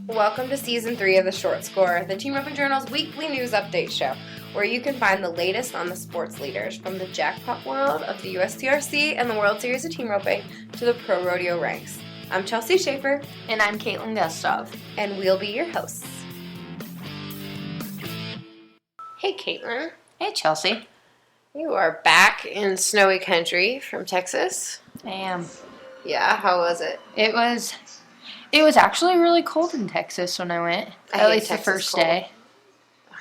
Welcome to Season 3 of The Short Score, the Team Roping Journal's weekly news update show, where you can find the latest on the sports leaders from the jackpot world of the USTRC and the World Series of Team Roping to the pro rodeo ranks. I'm Chelsea Shaffer. And I'm Kaitlin Gustave. And we'll be your hosts. Hey, Kaitlin. Hey, Chelsea. You are back in snowy country from Texas. I am. Yeah, how was it? It was actually really cold in Texas when I went. At least the first day.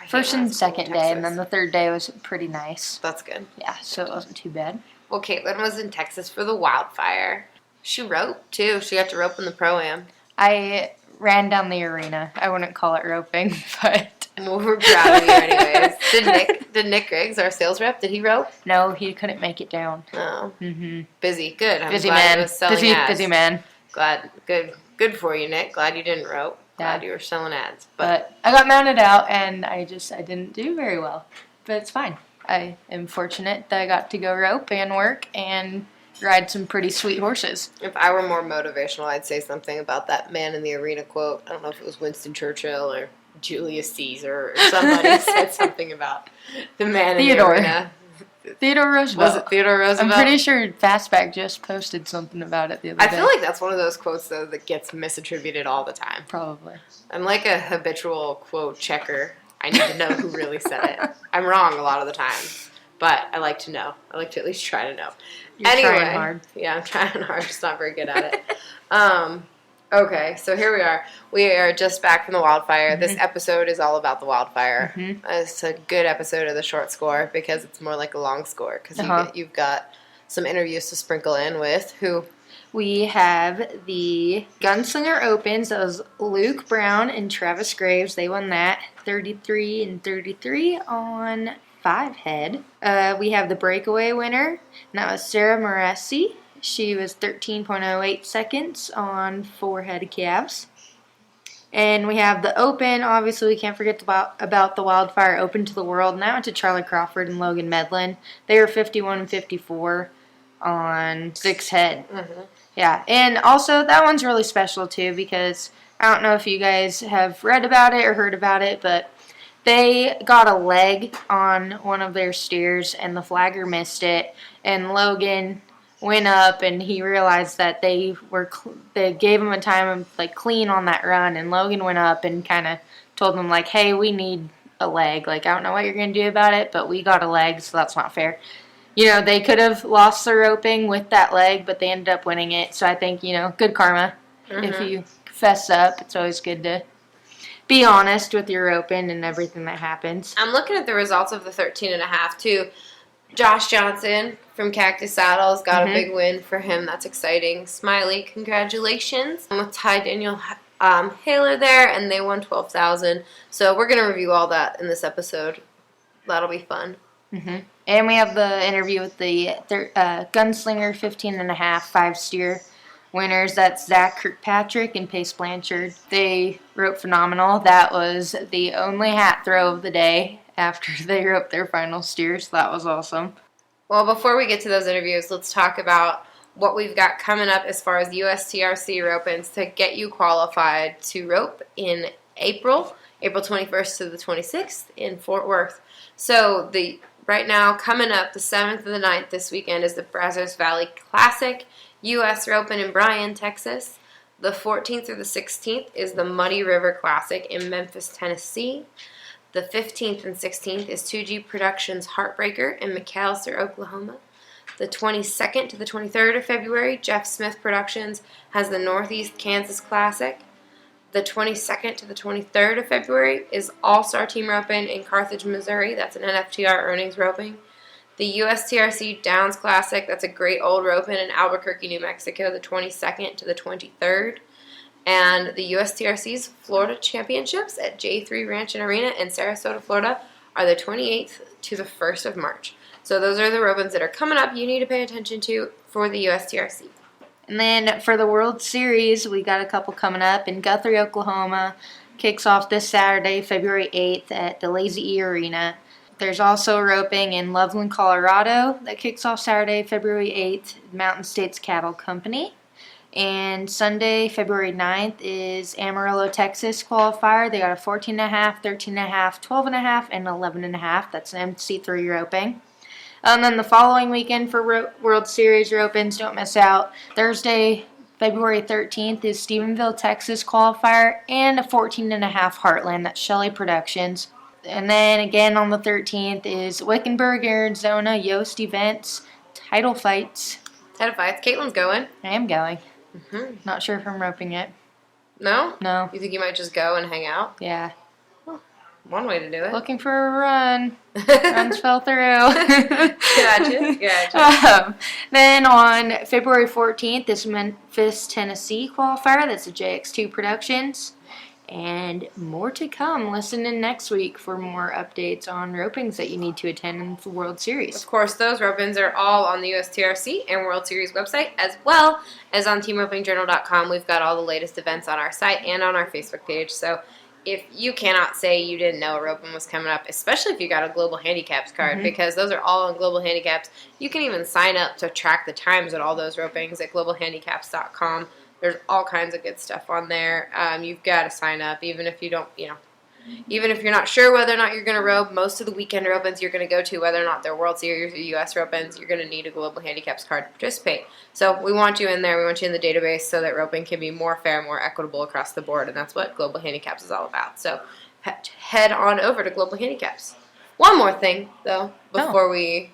First and second day, and then the third day was pretty nice. That's good. Yeah, so it wasn't too bad. Well, Kaitlin was in Texas for the Wildfire. She roped, too. She got to rope in the Pro-Am. I ran down the arena. I wouldn't call it roping, but... Well, we're proud of you anyways. Did Nick Griggs, our sales rep, did he rope? No, he couldn't make it down. Oh. Mm-hmm. Busy. Good. I'm busy glad man. He was selling ads. Busy man. Glad. Good for you, Nick. Glad you didn't rope. Glad you were selling ads. But I got mounted out, and I didn't do very well. But it's fine. I am fortunate that I got to go rope and work and ride some pretty sweet horses. If I were more motivational, I'd say something about that man in the arena quote. I don't know if it was Winston Churchill or Julius Caesar or somebody said something about the man in the arena. Theodore Roosevelt. Was it Theodore Roosevelt? I'm pretty sure Fastback just posted something about it the other day. I feel like that's one of those quotes, though, that gets misattributed all the time. Probably. I'm like a habitual quote checker. I need to know who really said it. I'm wrong a lot of the time, but I like to know. I like to at least try to know. You're trying hard. Yeah, I'm trying hard. Just not very good at it. Okay, so here we are. We are just back from the Wildfire. Mm-hmm. This episode is all about the Wildfire. Mm-hmm. It's a good episode of the Short Score because it's more like a long score because you've got some interviews to sprinkle in with who? We have the Gunslinger Opens. That was Luke Brown and Travis Graves. They won that 33 and 33 on 5 head. We have the breakaway winner, and that was Sarah Moresi. She was 13.08 seconds on 4 head of calves. And we have the Open. Obviously, we can't forget about the Wildfire Open to the World. And that went to Charlie Crawford and Logan Medlin. They were 51 and 54 on 6 head. Mm-hmm. Yeah, and also that one's really special too because I don't know if you guys have read about it or heard about it, but they got a leg on one of their steers and the flagger missed it. And Logan went up and he realized that they gave him a time of like clean on that run, and Logan went up and kind of told them like, hey, we need a leg, like I don't know what you're gonna do about it, but we got a leg, so that's not fair. They could have lost the roping with that leg, but they ended up winning it. So I think good karma. Mm-hmm. If you fess up, it's always good to be honest with your roping and everything that happens. I'm looking at the results of the 13.5 too. Josh Johnson from Cactus Saddles got a big win for him. That's exciting. Smiley, congratulations. I'm with Ty Daniel Haler there, and they won $12,000. So we're going to review all that in this episode. That'll be fun. Mm-hmm. And we have the interview with the Gunslinger 15.5 5-steer winners. That's Zach Kirkpatrick and Pace Blanchard. They roped phenomenal. That was the only hat throw of the day after they roped their final steers. That was awesome. Well, before we get to those interviews, let's talk about what we've got coming up as far as USTRC ropings to get you qualified to rope in April 21st to the 26th in Fort Worth. So right now, coming up, the 7th and the 9th this weekend is the Brazos Valley Classic, US Roping in Bryan, Texas. The 14th through the 16th is the Muddy River Classic in Memphis, Tennessee. The 15th and 16th is 2G Productions Heartbreaker in McAlester, Oklahoma. The 22nd to the 23rd of February, Jeff Smith Productions has the Northeast Kansas Classic. The 22nd to the 23rd of February is All-Star Team Roping in Carthage, Missouri. That's an NFTR earnings roping. The USTRC Downs Classic, that's a great old roping in Albuquerque, New Mexico, the 22nd to the 23rd. And the USTRC's Florida Championships at J3 Ranch and Arena in Sarasota, Florida are the 28th to the 1st of March. So those are the ropings that are coming up you need to pay attention to for the USTRC. And then for the World Series, we got a couple coming up in Guthrie, Oklahoma. Kicks off this Saturday, February 8th at the Lazy E Arena. There's also roping in Loveland, Colorado that kicks off Saturday, February 8th, Mountain States Cattle Company. And Sunday, February 9th, is Amarillo, Texas qualifier. They got a 14.5, 13.5, 12.5, and 11.5. That's an MC3 roping. And then the following weekend for World Series ropings, don't miss out. Thursday, February 13th, is Stephenville, Texas qualifier and a 14.5 Heartland. That's Shelley Productions. And then again on the 13th is Wickenburg, Arizona, Yost Events, Title Fights. Title Fights. Caitlin's going. I am going. Mm-hmm. Not sure if I'm roping yet. No? No. You think you might just go and hang out? Yeah. One way to do it. Looking for a run. Runs fell through. Gotcha. Then on February 14th is Memphis, Tennessee qualifier. That's a JX2 Productions. And more to come. Listen in next week for more updates on ropings that you need to attend in the World Series. Of course, those ropings are all on the USTRC and World Series website, as well as on teamropingjournal.com. We've got all the latest events on our site and on our Facebook page. So if you cannot say you didn't know a roping was coming up, especially if you got a Global Handicaps card, because those are all on Global Handicaps. You can even sign up to track the times at all those ropings at globalhandicaps.com. There's all kinds of good stuff on there. You've got to sign up, even if you don't, even if you're not sure whether or not you're going to rope. Most of the weekend ropings you're going to go to, whether or not they're World Series or U.S. ropings, you're going to need a Global Handicaps card to participate. So we want you in there. We want you in the database so that roping can be more fair, more equitable across the board, and that's what Global Handicaps is all about. So head on over to Global Handicaps. One more thing, though, before we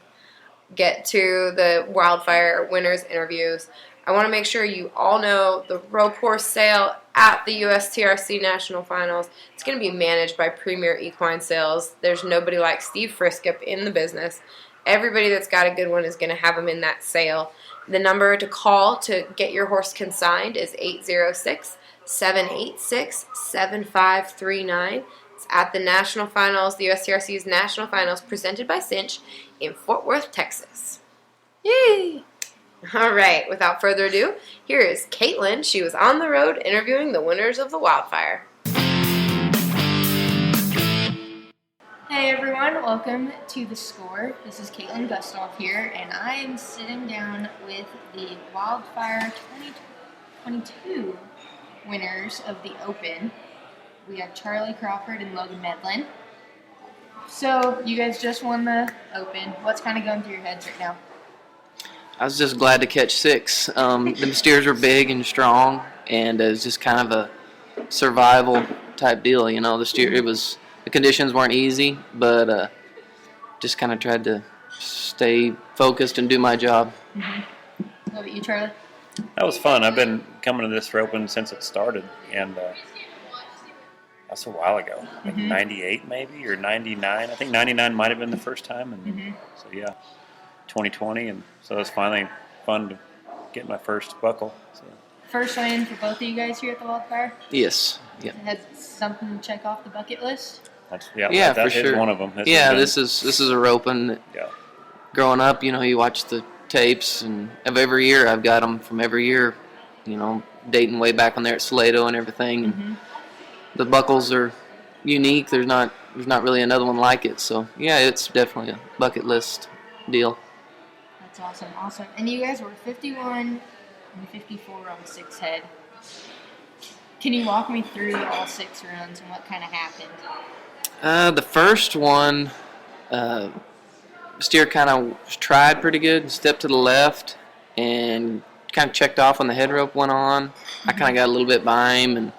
get to the Wildfire winners interviews. I want to make sure you all know the rope horse sale at the USTRC National Finals. It's going to be managed by Premier Equine Sales. There's nobody like Steve Friskup in the business. Everybody that's got a good one is going to have them in that sale. The number to call to get your horse consigned is 806-786-7539. It's at the National Finals, the USTRC's National Finals, presented by Cinch in Fort Worth, Texas. Yay! All right, without further ado, here is Kaitlin. She was on the road interviewing the winners of the Wildfire. Hey everyone, welcome to The Score. This is Kaitlin Gustave here, and I am sitting down with the Wildfire 2022 winners of the Open. We have Charlie Crawford and Logan Medlin. So, you guys just won the Open. What's kind of going through your heads right now? I was just glad to catch 6. The steers were big and strong, and it was just kind of a survival type deal. The conditions weren't easy, but just kind of tried to stay focused and do my job. What about you, Charlie? That was fun. I've been coming to this roping since it started, and that's a while ago, like 98 maybe, or 99. I think 99 might have been the first time, and so yeah. 2020, and so it's finally fun to get my first buckle. So. First win for both of you guys here at the Wildfire? Yes. Yeah. Has something to check off the bucket list? For that sure. is one of them. This is a roping that growing up, you watch the tapes, and of every year I've got them from every year, dating way back when they're at Salado and everything. And the buckles are unique. There's not really another one like it. So yeah, it's definitely a bucket list deal. That's awesome. And you guys were 51 and 54 on 6 head. Can you walk me through all 6 runs and what kind of happened? The first one, steer kind of tried pretty good, stepped to the left, and kind of checked off when the head rope went on. I kind of got a little bit by him, and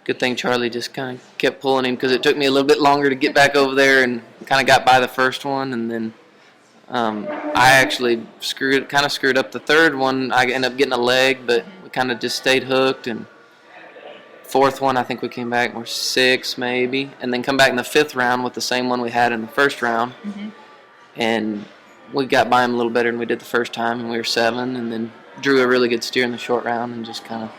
good thing Charlie just kind of kept pulling him because it took me a little bit longer to get back over there, and kind of got by the first one, and then I actually screwed up the third one. I ended up getting a leg, but we kind of just stayed hooked. And fourth one, I think we came back and we're 6 maybe, and then come back in the 5th round with the same one we had in the first round. And we got by him a little better than we did the first time, and we were 7, and then drew a really good steer in the short round, and just kind of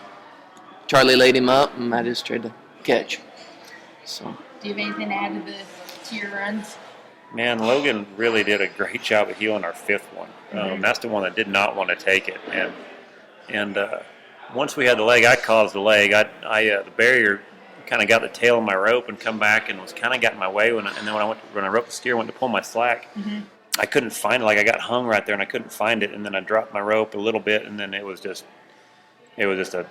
Charlie laid him up, and I just tried to catch. So. Do you have anything to add to your runs? Man, Logan really did a great job of healing our 5th one. That's the one that did not want to take it, and once we had the leg, I caused the leg. The barrier kind of got the tail of my rope and come back and was kind of got in my way. When I roped the steer, went to pull my slack. I couldn't find it. Like I got hung right there and I couldn't find it. And then I dropped my rope a little bit, and then it was just it was just a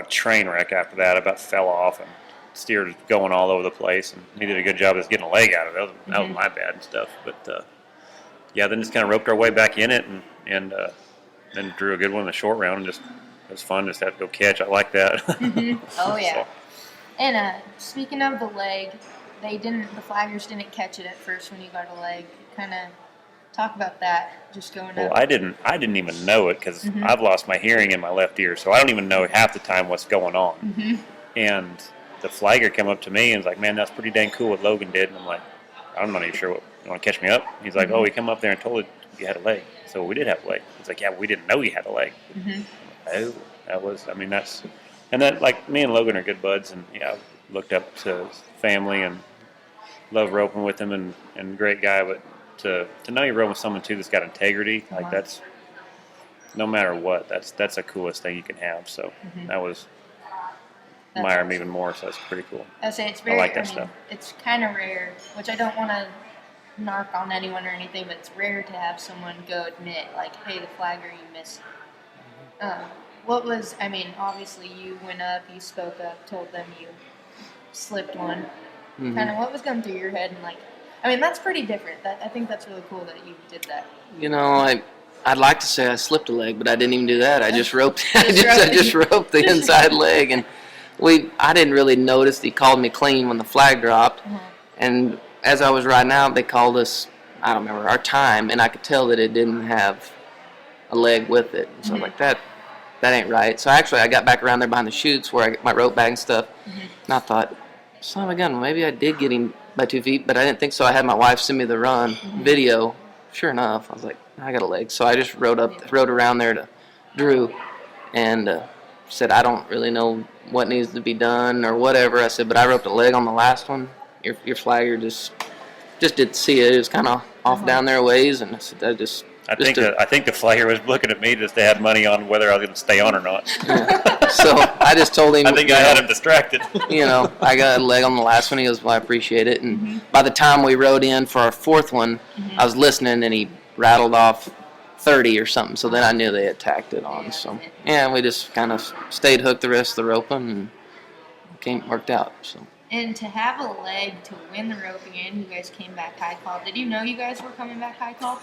train wreck after that. I about fell off and steer was going all over the place, and he did a good job of just getting a leg out of it. That was my bad and stuff. But yeah, then just kind of roped our way back in it, and then drew a good one in the short round, and just it was fun just to have to go catch. I like that. Oh yeah. So, And speaking of the leg, the flaggers didn't catch it at first when you got a leg. Kind of talk about that, just going well, up. I didn't even know it because I've lost my hearing in my left ear, so I don't even know half the time what's going on. And the flagger came up to me and was like, "Man, that's pretty dang cool what Logan did." And I'm like, "I'm not even sure what you want to catch me up." He's like, "Oh, we come up there and told you had a leg." So we did have a leg. He's like, "Yeah, we didn't know you had a leg." Oh, that was. I mean, that's and that like me and Logan are good buds, and yeah, I looked up to his family and love roping with him, and great guy, but. To know you're rowing with someone too that's got integrity, like that's no matter what, that's the coolest thing you can have. So that was admire him even more. So that's pretty cool. I say it's very. I like that stuff. It's kind of rare, which I don't want to narc on anyone or anything, but it's rare to have someone go admit like, "Hey, the flagger, you missed." What was? I mean, obviously you went up, you spoke up, told them you slipped one. Kind of what was going through your head and like. I mean, that's pretty different. I think that's really cool that you did that. You know, I'd like to say I slipped a leg, but I didn't even do that. I just roped. I just roped the inside leg, and I didn't really notice. He called me clean when the flag dropped, and as I was riding out, they called us. I don't remember our time, and I could tell that it didn't have a leg with it. So I was like, that ain't right. So actually, I got back around there behind the chutes where I get my rope bag and stuff, and I thought, son of a gun, maybe I did get him by 2 feet, but I didn't think so. I had my wife send me the run video. Sure enough, I was like, I got a leg. So I just rode around there to Drew and said, I don't really know what needs to be done or whatever. I said, but I roped a leg on the last one. Your flagger just didn't see it. It was kind of off down there a ways, and I said, I think the flagger was looking at me just to have money on whether I was going to stay on or not. So I just told him. I think I had him distracted. You know, I got a leg on the last one. He goes, well, I appreciate it. And by the time we rode in for our fourth one, I was listening, and he rattled off 30 or something. So then I knew they had tacked it on. So, yeah, we just kind of stayed hooked the rest of the roping, and worked out. So. And to have a leg to win the roping in, you guys came back high call. Did you know you guys were coming back high call?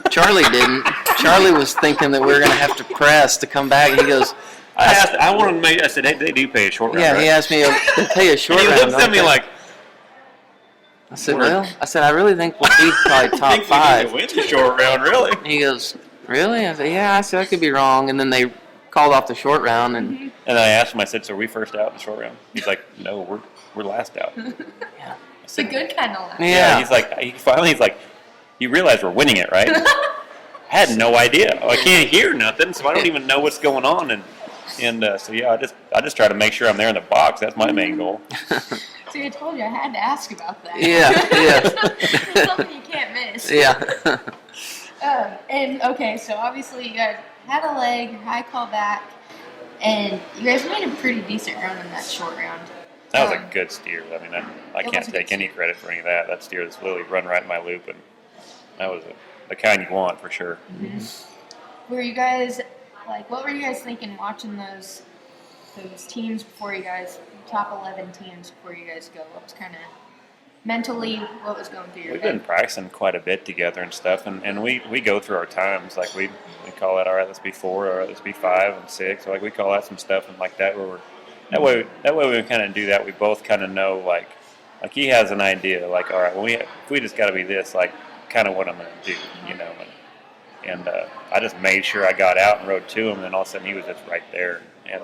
Charlie didn't. Charlie was thinking that we were going to have to press to come back. And he goes, I wanted to make. I said, hey, they do pay a short round. Yeah, right? he asked me, they pay a short and round. He looks at me like. I said, well, I really think we'll be probably top five. We need to win the short round, really. And he goes, really? I said, yeah. I said, I could be wrong. And then they called off the short round, and I asked him. I said, so are we first out in the short round? He's like, no, we're last out. Yeah. It's a good kind of last. Yeah. He's like, you realize we're winning it, right? I had no idea. I can't hear nothing, so I don't even know what's going on. And so yeah, I just try to make sure I'm there in the box. That's my main goal. See, I told you I had to ask about that. Yeah. It's something you can't miss. Yeah. And okay, so obviously you guys had a leg, your high call back, and you guys made a pretty decent run in that short round. That was a good steer. I mean, I can't take any credit for any of that. That steer was literally run right in my loop, and that was the kind you want for sure. Were you guys what were you guys thinking watching those teams before you guys, top 11 teams before you guys go? What was kind of mentally, what was going through your We've head? been practicing quite a bit together and stuff, and we go through our times. Like we call that, all right, let's be 4, all right, let's be 5 and 6. So like we call out some stuff and like that where that way we kind of do that. We both kind of know like he has an idea like, all right, well we just got to be this, like kind of what I'm going to do, you know. And I just made sure I got out and rode to him, and then all of a sudden he was just right there. And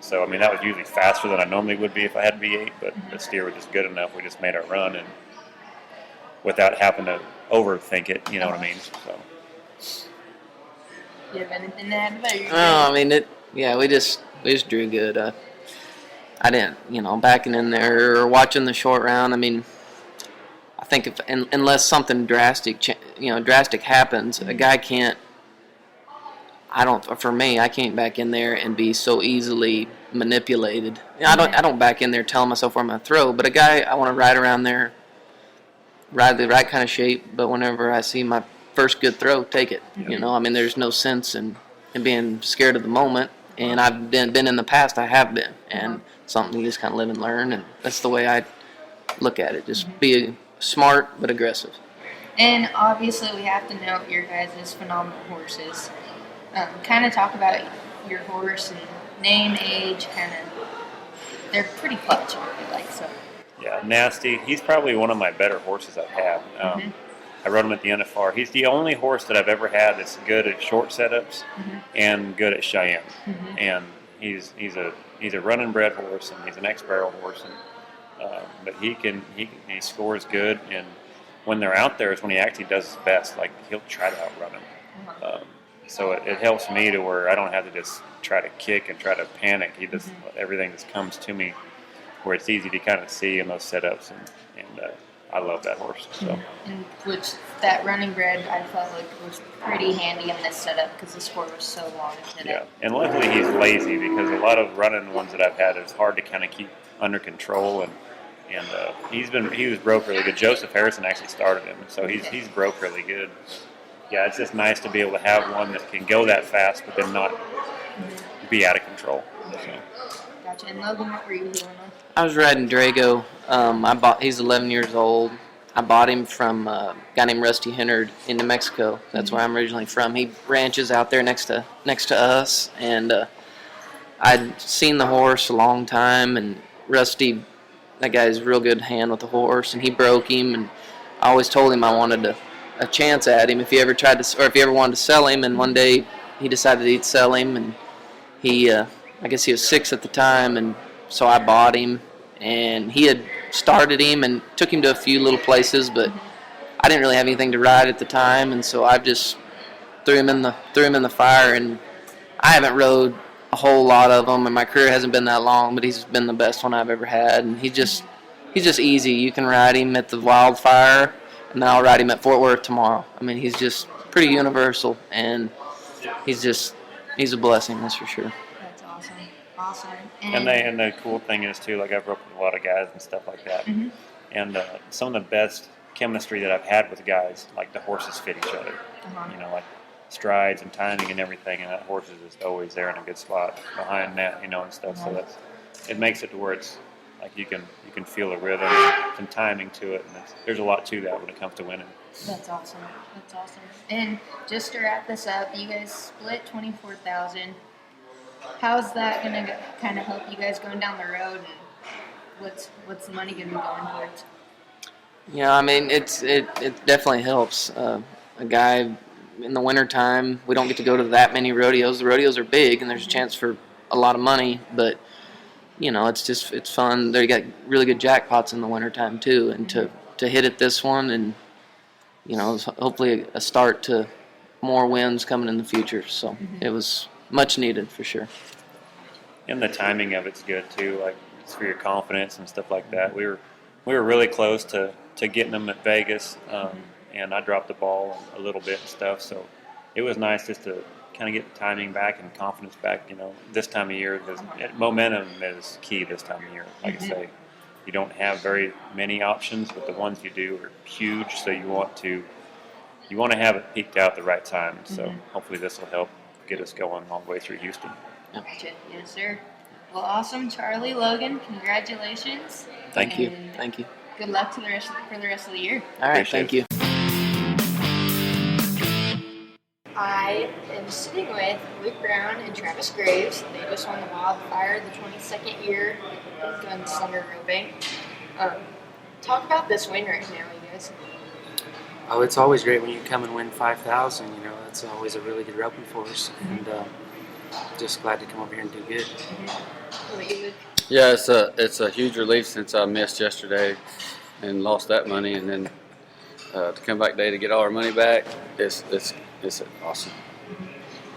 so, I mean, that was usually faster than I normally would be if I had V8, but the steer was just good enough. We just made our run, and without having to overthink it, you know what I mean? So. Do you have anything to add about your I mean, we just drew good. I didn't, backing in there or watching the short round. I mean, I think unless something drastic happens, a guy can't. For me, I can't back in there and be so easily manipulated. I don't back in there telling myself where I'm going to throw, but a guy, I want to ride around there, ride the right kind of shape, but whenever I see my first good throw, take it. I mean, there's no sense in being scared of the moment. And I've been in the past, I have been. And something you just kind of live and learn, and that's the way I look at it. Just be smart but aggressive. And obviously, we have to note your guys' phenomenal horses. Kind of talk about your horse and name, age, kind of. They're pretty clutch, I feel like. So. Yeah, Nasty. He's probably one of my better horses I've had. I rode him at the NFR. He's the only horse that I've ever had that's good at short setups and good at Cheyenne. And he's a run and bred horse, and he's an ex-barrel horse. And but he scores good, and when they're out there is when he actually does his best. Like, he'll try to outrun him. So it helps me to where I don't have to just try to kick and try to panic. He just everything just comes to me where it's easy to kind of see in those setups, and I love that horse. So. And which that running bred I felt like was pretty handy in this setup because the sport was so long today. Yeah, and luckily he's lazy because a lot of running ones that I've had, it's hard to kind of keep under control, and he was broke really good. Joseph Harrison actually started him, and so he's broke really good. Yeah, it's just nice to be able to have one that can go that fast, but then not be out of control. So. Gotcha. And Logan, what were you doing on? I was riding Drago. He's 11 years old. I bought him from a guy named Rusty Hennard in New Mexico. That's where I'm originally from. He ranches out there next to us, and I'd seen the horse a long time, and Rusty, that guy's a real good hand with the horse, and he broke him, and I always told him I wanted a chance at him if he ever wanted to sell him, and one day he decided he'd sell him, and I guess he was 6 at the time, and so I bought him, and he had started him and took him to a few little places, but I didn't really have anything to ride at the time, and so I just threw him in the fire, and I haven't rode a whole lot of them, and my career hasn't been that long, but he's been the best one I've ever had, and he's just easy. You can ride him at the Wildfire, and then I'll ride him at Fort Worth tomorrow. I mean, he's just pretty universal, and he's a blessing, that's for sure. That's awesome. And the cool thing is too, like, I've worked with a lot of guys and stuff like that, and some of the best chemistry that I've had with guys, like the horses fit each other. You know, like strides and timing and everything, and that horse is just always there in a good spot behind that, and stuff. So it makes it to where it's like you can feel the rhythm and timing to it, and there's a lot to that when it comes to winning. That's awesome. And just to wrap this up, you guys split $24,000. How's that gonna kind of help you guys going down the road, and what's the money gonna be going towards? Yeah, I mean, it definitely helps. A guy in the wintertime, we don't get to go to that many rodeos. The rodeos are big, and there's a chance for a lot of money, but it's fun. They got really good jackpots in the wintertime too, and to hit it this one, and hopefully a start to more wins coming in the future. So it was much needed for sure. And the timing of it's good too, like it's for your confidence and stuff like that. We were really close to getting them at Vegas, and I dropped the ball a little bit and stuff. So it was nice just to kind of get the timing back and confidence back. This time of year, because momentum is key this time of year. Like I say, you don't have very many options, but the ones you do are huge. So you want to have it peaked out at the right time. So hopefully this will help get us going all the way through Houston. Gotcha. Yes, sir. Well, awesome, Charlie, Logan. Congratulations. Thank you. Good luck for the rest of the year. All right, thank you. I am sitting with Luke Brown and Travis Graves. They just won the Wildfire, the 22nd year Gunslinger roping. Talk about this win right now, you guys. Oh, it's always great when you come and win 5,000. That's always a really good roping for us, and just glad to come over here and do good. What about you, Luke? Yeah, it's a huge relief since I missed yesterday and lost that money, and then to come back today to get all our money back, it's awesome.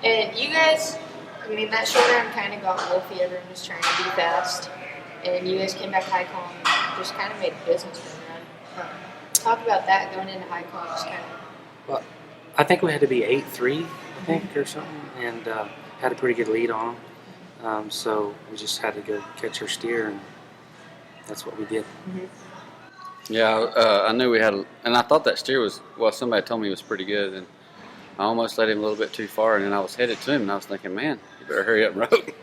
And you guys, that short round kind of got wolfy. Everyone was trying to be fast, and you guys came back high call and just kind of made business for the run. Talk about that going into high call, just kind of. Well, I think we had to be 8-3, I think, or something, and had a pretty good lead on them. So we just had to go catch our steer, and that's what we did. Yeah, I knew we had, and I thought that steer was, somebody told me it was pretty good, I almost let him a little bit too far, and then I was headed to him, and I was thinking, man, you better hurry up and rope.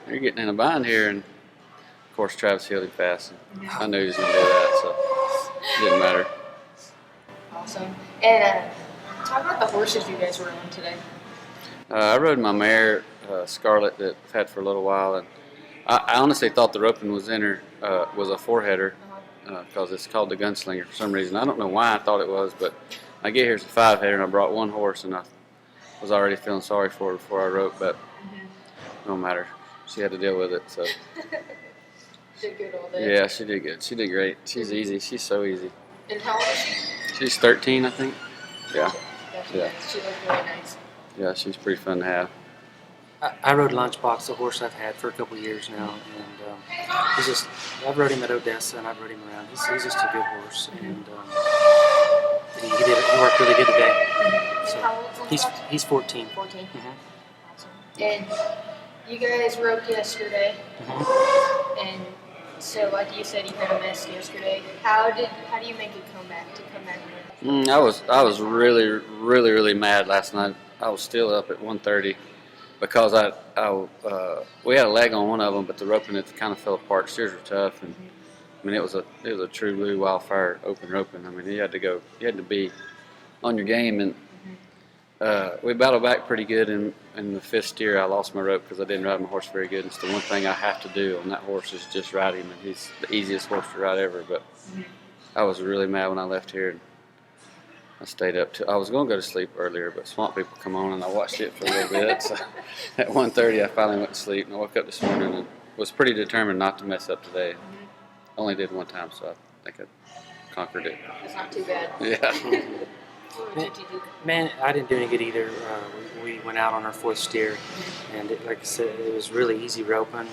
You're getting in a bind here. And of course, Travis healed him fast. And I knew he was going to do that, so it didn't matter. Awesome. And talk about the horses you guys were on today. I rode my mare, Scarlet, that I've had for a little while, and I honestly thought the roping was in her, was a four-header, because it's called the Gunslinger for some reason. I don't know why I thought it was, but I get here as a five-header, and I brought one horse, and I was already feeling sorry for her before I roped, but no matter. She had to deal with it, so. Did good all day. Yeah, she did good. She did great. She's easy. She's so easy. And how old is she? She's 13, I think. Yeah. Yeah. She looked really nice. Yeah, she's pretty fun to have. I rode Lunchbox, the horse I've had for a couple of years now, and I've rode him at Odessa and I've rode him around. He's just a good horse, and he worked really good today. So How old's Lunchbox? he's 14. 14. Mhm. Awesome. And you guys roped yesterday, and so like you said, you had a mess yesterday. How do you make a comeback to come back and win? I was really mad last night. I was still up at 1:30 because we had a leg on one of them, but the roping it kind of fell apart. Steers were tough, and I mean it was a true blue Wildfire open roping. I mean you had to be on your game, and we battled back pretty good. In the fifth steer, I lost my rope because I didn't ride my horse very good. It's the one thing I have to do on that horse is just ride him, and he's the easiest horse to ride ever. But I was really mad when I left here. And I stayed up I was going to go to sleep earlier, but Swamp People come on, and I watched it for a little bit. So at 1:30, I finally went to sleep, and I woke up this morning and was pretty determined not to mess up today. Only did one time, so I think I conquered it. It's not too bad. Yeah. What did you do? Man, I didn't do any good either. We went out on our fourth steer, and like I said, it was really easy roping,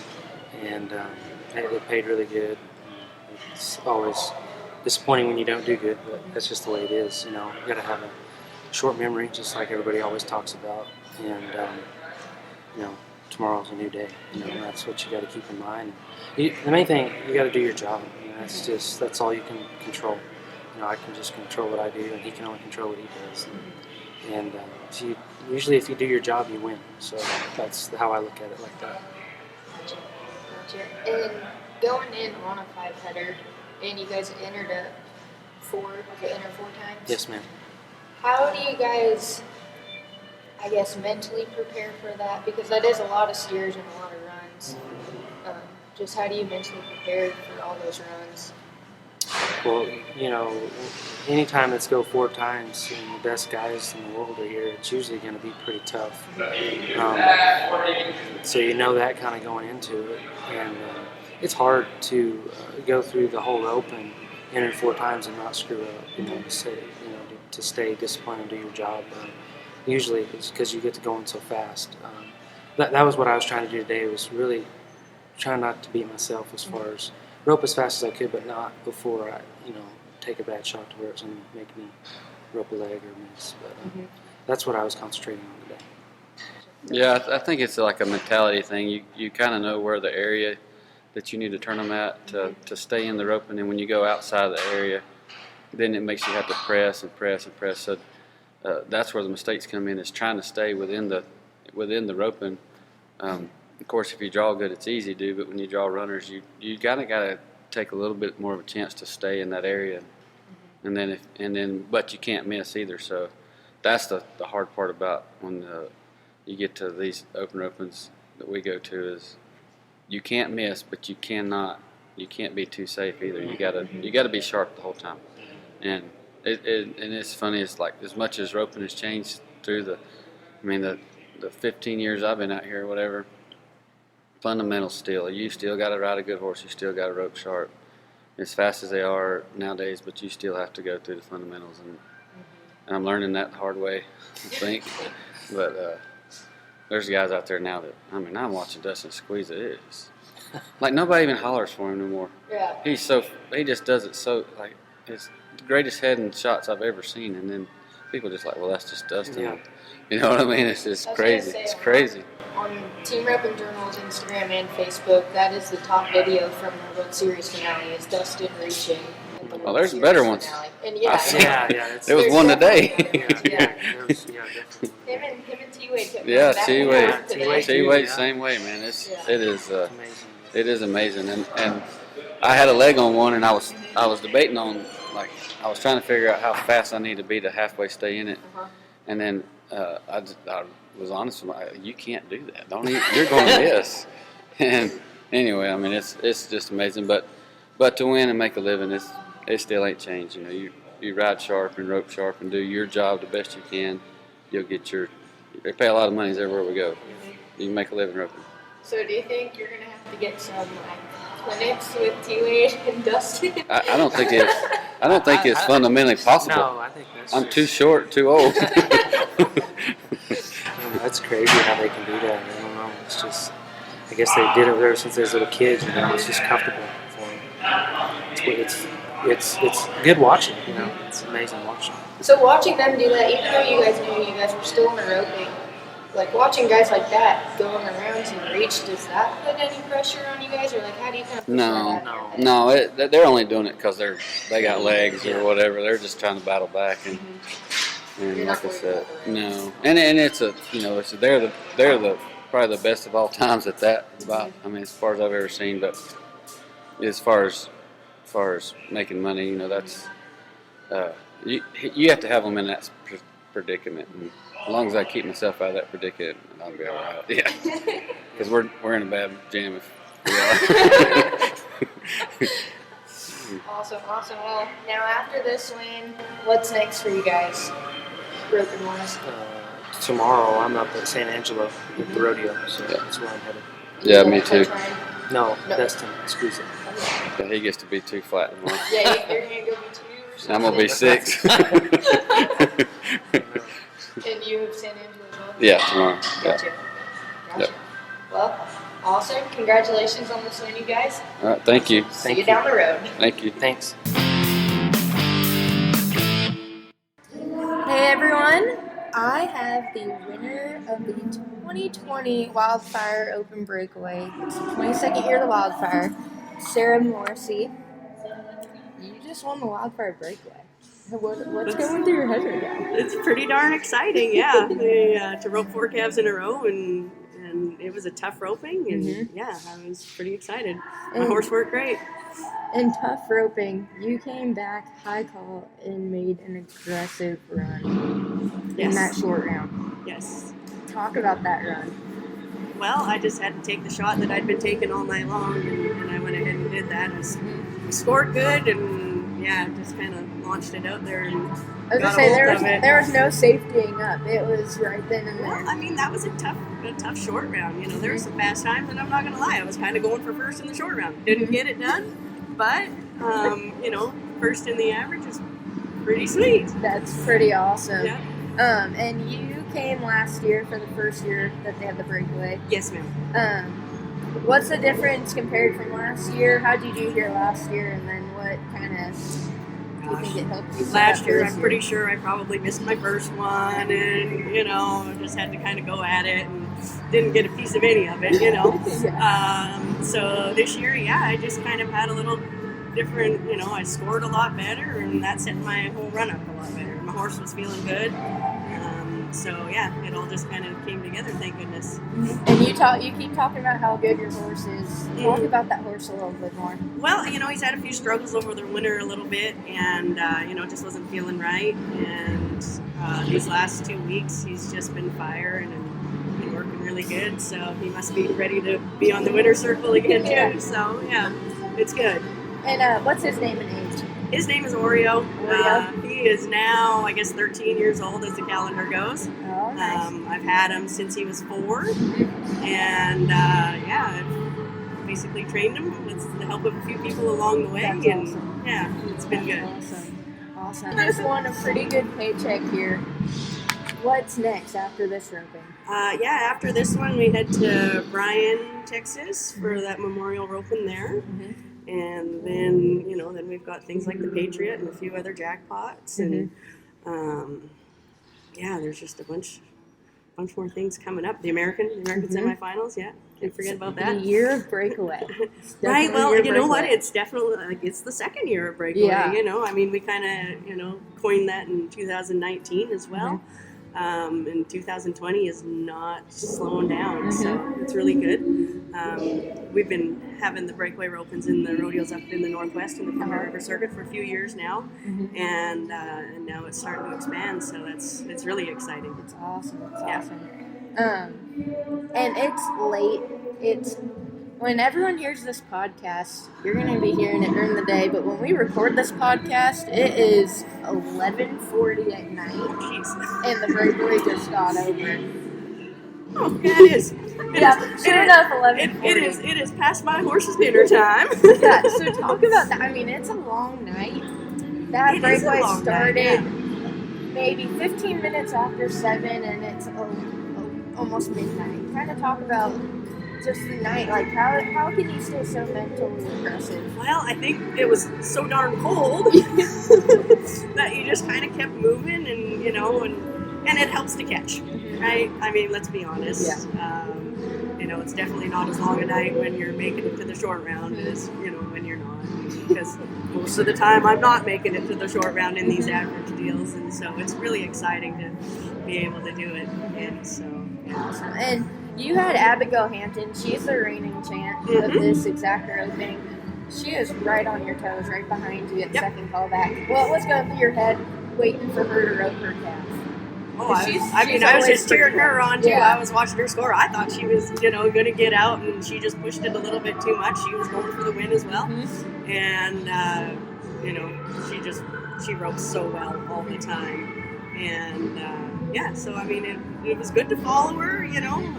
and it paid really good. It's always disappointing when you don't do good, but that's just the way it is. You know, you got to have a short memory, just like everybody always talks about, and you know, tomorrow's a new day. You know, that's what you got to keep in mind. The main thing, you got to do your job. You know, that's all you can control. You know, I can just control what I do, and he can only control what he does. And usually, if you do your job, you win. So that's how I look at it, like that. Gotcha. And going in on a five-header, and you guys entered a four 4 times? Yes, ma'am. How do you guys, I guess, mentally prepare for that? Because that is a lot of steers and a lot of runs. Just how do you mentally prepare for all those runs? Well, you know, anytime it's go 4 times and the best guys in the world are here, it's usually going to be pretty tough. So you know that kind of going into it. And it's hard to go through the whole rope and enter 4 times and not screw up, you know, to stay disciplined and do your job. Usually it's because you get to going so fast. That was what I was trying to do today, was really trying not to beat myself as far as rope as fast as I could, but not before I, take a bad shot to where it's going to make me rope a leg or miss. But that's what I was concentrating on today. Yeah, I think it's like a mentality thing. You kind of know where the area that you need to turn them at to stay in the rope, and then when you go outside of the area, then it makes you have to press and press and press. So that's where the mistakes come in, is trying to stay within the roping. Of course, if you draw good, it's easy to do, but when you draw runners, you got to take a little bit more of a chance to stay in that area, but you can't miss either. So that's the hard part about when you get to these open ropings that we go to, is you can't miss, but you can't be too safe either. You gotta be sharp the whole time. And it's funny. It's like, as much as roping has changed through the 15 years I've been out here or whatever, fundamentals still. You still got to ride a good horse. You still got to rope sharp, as fast as they are nowadays. But you still have to go through the fundamentals, and I'm learning that the hard way, I think. But there's guys out there now that, I'm watching Dustin squeeze it. It's like nobody even hollers for him anymore. Yeah. He just does it so, like, it's the greatest head and shots I've ever seen. And then people just like, well, that's just Dustin. Yeah. You know what I mean? It's just crazy. It's crazy. On Team Roping Journal's Instagram and Facebook, that is the top video from the World Series finale, is Dustin reaching. the Well, World there's Series better ones. finale. And There was one today. Definitely. Him and T-Wade kept Yeah, going back and T-Wade. forth today. T-Wade, Yeah. same way, man. It is Amazing. it is amazing. And I had a leg on one, and I was debating on, like, I was trying to figure out how fast I need to be to halfway stay in it. And then I was honest with myself, you can't do that. Don't even, you're going to miss. And anyway, I mean, it's just amazing. But to win and make a living, it still ain't changed. You know, you ride sharp and rope sharp and do your job the best you can. You'll get they pay a lot of money everywhere we go. You can make a living roping. So do you think you're going to have to get some clinics with T-Wade and Dustin? I don't think it's fundamentally possible. No, I think that's I'm too short, too old. That's crazy how they can do that. I don't know. It's just, I guess they did it ever since they was little kids. You know, it's just comfortable for them. It's good watching. You know, it's amazing watching. So watching them do that, even though you guys knew you guys were still in the roping, like watching guys like that going around to reach, does that put any pressure on you guys, or like how do you kind of push that back? No. They're only doing it because they got legs or whatever. They're just trying to battle back and like I said, no. And it's they're probably the best of all times at that. About, I mean, as far as I've ever seen, but as far as making money, you know, that's you have to have them in that predicament. And as long as I keep myself out of that predicament, I'll be all right. Yeah, because we're in a bad jam if we are. Awesome. Well, now after this win, what's next for you guys, roping wise? Tomorrow I'm up at San Angelo at the rodeo, so that's where I'm headed. Yeah, me too. No. Dustin, squeeze it. Yeah, he gets to be 2 flat tomorrow. Yeah, you're gonna go be 2 or something. I'm gonna be 6. And you have San Angelo as well? Yeah, tomorrow. Gotcha. Yep. Well, awesome. Congratulations on this win, you guys. All right, thank you. See you down the road. Thank you. Thanks. Hey everyone, I have the winner of the 2020 Wildfire Open Breakaway. It's the 22nd year of the Wildfire, Sarah Morrissey. You just won the Wildfire Breakaway. What's going through your head right now? It's pretty darn exciting, yeah. To rope 4 calves in a row, and it was a tough roping, and yeah, I was pretty excited. My horse worked great. In tough roping, you came back high call and made an aggressive run in that short round. Yes. Talk about that run. Well, I just had to take the shot that I'd been taking all night long, and I went ahead and did that. I scored good, and yeah, just kind of launched it out there. And I was gonna say there was no safetying up. It was right then and there. Well, I mean, that was a tough short round. You know, there were some fast times, and I'm not gonna lie, I was kind of going for first in the short round. Didn't get it done, but you know, first in the average is pretty sweet. That's pretty awesome. Yeah. And you came last year for the first year that they had the breakaway. Yes, ma'am. What's the difference compared from last year? How did you do here last year, and then what kind of do you think it helped you? Last year, I'm pretty sure I probably missed my first one, and you know, just had to kind of go at it, and didn't get a piece of any of it, you know. So this year, yeah, I just kind of had a little different, you know, I scored a lot better, and that set my whole run up a lot better. My horse was feeling good. So yeah, it all just kind of came together, thank goodness. And you keep talking about how good your horse is. Talk about that horse a little bit more. Well, you know, he's had a few struggles over the winter a little bit, and you know, just wasn't feeling right. And these last 2 weeks, he's just been fire and been working really good. So he must be ready to be on the winter circle again too. So yeah, it's good. And what's his name and age? His name is Oreo. He is now, I guess, 13 years old as the calendar goes. Oh, nice. I've had him since he was 4, and yeah, I've basically trained him with the help of a few people along the way. That's and awesome. Yeah, it's been good. Awesome. Just won a pretty good paycheck here. What's next after this roping? Yeah, after this one, we head to Bryan, Texas for that memorial roping there. And then, you know, then we've got things like the Patriot and a few other jackpots. And, yeah, there's just a bunch more things coming up. The American semifinals, yeah. Can't forget about that. The year of breakaway. Right. Well, Year you know what? breakaway. It's definitely like it's the second year of breakaway. Yeah. You know, I mean, we kind of coined that in 2019 as well. And 2020 is not slowing down, so it's really good. We've been having the breakaway ropings in the rodeos up in the Northwest in the Front River Circuit for a few years now, and now it's starting to expand. So it's really exciting. It's awesome. It's awesome. And it's late. It's when everyone hears this podcast, you're going to be hearing it during the day. But when we record this podcast, it is 11:40 at night, and the breakaway just got over. Oh, yeah, it is. Sure enough, 11:40. It is past my horse's dinner time. Yeah. So talk about that. I mean, it's a long night. That breakaway started maybe 15 minutes after 7, and it's almost midnight. Kind of talk about just the night, like how can you stay so mentally aggressive? Well, I think it was so darn cold that you just kind of kept moving, and and it helps to catch, right? I mean, let's be honest. It's definitely not as long a night when you're making it to the short round as when you're not, because most of the time I'm not making it to the short round in these average deals, and so it's really exciting to be able to do it. And so awesome. And you had Abigail Hampton. She's the reigning champ of this exact roping. She is right on your toes, right behind you at the second call back. What was going through your head waiting for her to rope her calf? Oh, I was just cheering her on too. I was watching her score. I thought she was, going to get out, and she just pushed it a little bit too much. She was going for the win as well, and she ropes so well all the time, and so I mean, it was good to follow her. You don't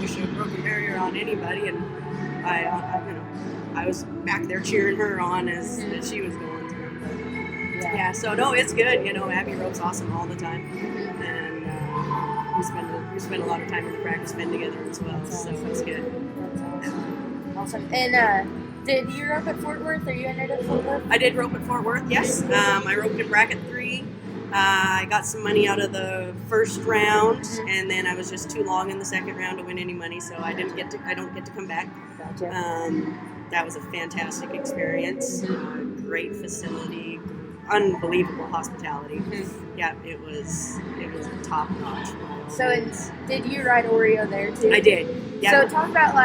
wish a broken barrier on anybody, and I was back there cheering her on as she was going. So no, it's good. Abby ropes awesome all the time, and we spend a lot of time in the practice pen together as well. So it's good. That's awesome. And did you rope at Fort Worth, or you entered at Fort Worth? I did rope at Fort Worth. Yes, I roped in bracket 3. I got some money out of the first round, and then I was just too long in the second round to win any money, so I don't get to come back. Gotcha. That was a fantastic experience. Great facility. Unbelievable hospitality. Yeah, it was top notch. So did you ride Oreo there too? I did. Yeah. So talk about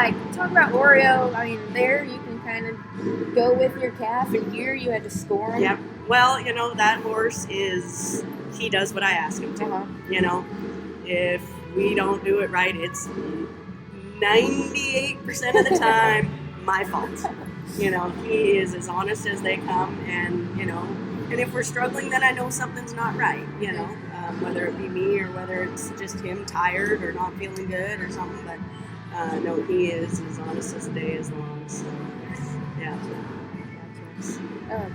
Oreo. I mean, there you can kind of go with your calf, and here you had to score him. Yep. Well, that horse he does what I ask him to. If we don't do it right, it's 98% of the time my fault. He is as honest as they come, and and if we're struggling, then I know something's not right, whether it be me or whether it's just him tired or not feeling good or something. But no, he is as honest as the day is long. So, yeah.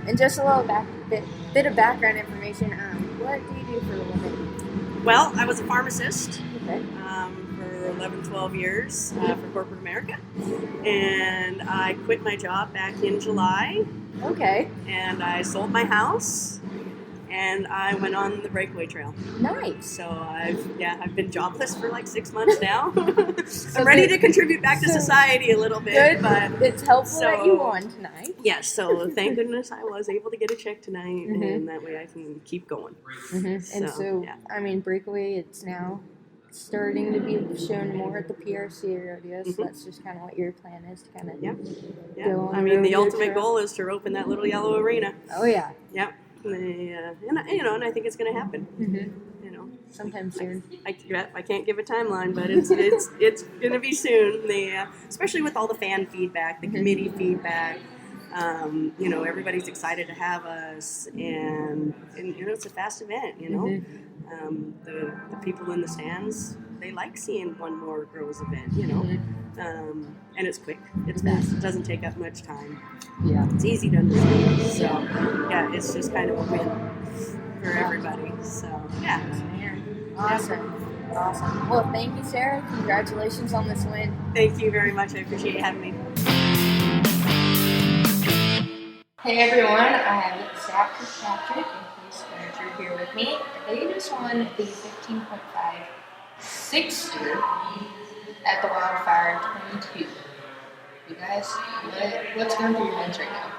And just a little bit of background information. What do you do for a living? Well, I was a pharmacist Okay. for 11, 12 years for corporate America. And I quit my job back in July. Okay. And I sold my house, and I went on the breakaway trail. Nice. So I've been jobless for like 6 months now. I'm ready to contribute back to society a little bit. Good. But it's helpful that you won tonight. Yes, so thank goodness I was able to get a check tonight, and that way I can keep going. And so, I mean, breakaway, it's now starting to be shown more at the PRC rodeos. So that's just kind of what your plan is, to kind of go on. I mean, the ultimate goal is to rope in that little yellow arena. Oh yeah. Yep. And I think it's going to happen. Sometime soon. I can't give a timeline, but it's going to be soon. Especially with all the fan feedback, the committee feedback. Everybody's excited to have us, and it's a fast event. The people in the stands, they like seeing one more girls event. And it's quick, it's fast, it doesn't take up much time. Yeah, it's easy to understand. So it's just kind of a win for everybody. So awesome. Well, thank you, Sarah. Congratulations on this win. Thank you very much. I appreciate you having me. Hey everyone, I have Zach Kirkpatrick and Chris Blanchard here with me. They just won the 15.5 6-year at the Wildfire 22. You guys, what's going through your heads right now?